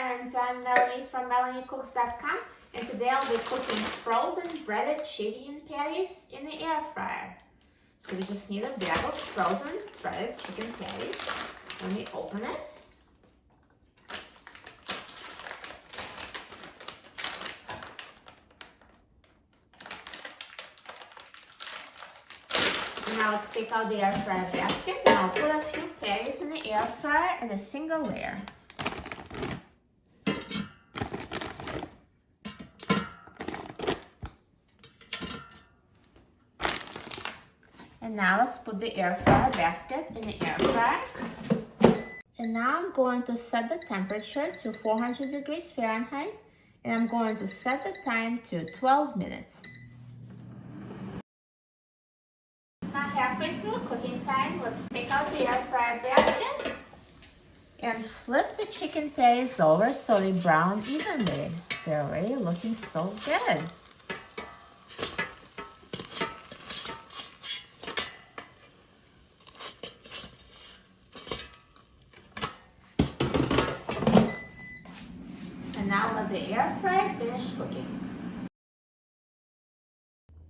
friends, I'm Melanie from MelanieCooks.com, and today I'll be cooking frozen breaded chicken patties in the air fryer. So we just need a bag of frozen breaded chicken patties. Let me open it. Now let's take out the air fryer basket and I'll put a few patties in the air fryer in a single layer. And now let's put the air fryer basket in the air fryer. And now I'm going to set the temperature to 400 degrees Fahrenheit, and I'm going to set the time to 12 minutes. Now halfway through cooking time, let's take out the air fryer basket and flip the chicken patties over so they brown evenly. They're already looking so good. And now let the air fryer finish cooking.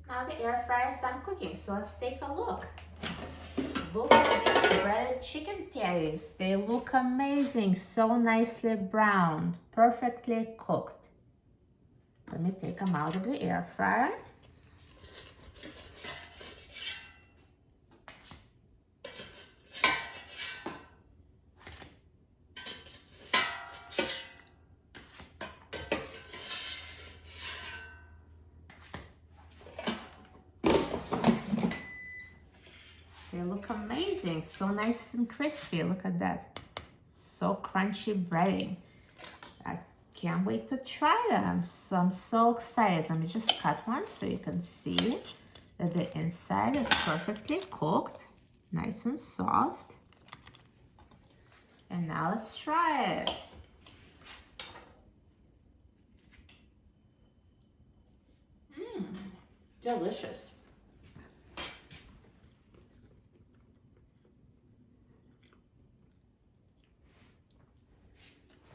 Now the air fryer is done cooking, so let's take a look. Look at these breaded chicken patties. They look amazing, so nicely browned, perfectly cooked. Let me take them out of the air fryer. They look amazing, so nice and crispy. Look at that. So crunchy breading. I can't wait to try them. So I'm so excited. Let me just cut one so you can see that the inside is perfectly cooked, nice and soft. And now let's try it. Delicious.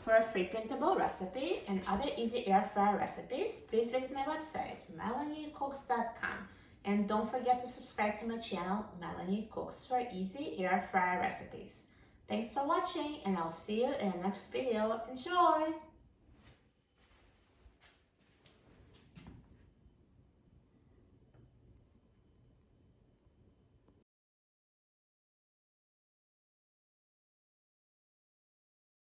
For a free printable recipe and other easy air fryer recipes, please visit my website, MelanieCooks.com. And don't forget to subscribe to my channel, Melanie Cooks, for easy air fryer recipes. Thanks for watching, and I'll see you in the next video. Enjoy!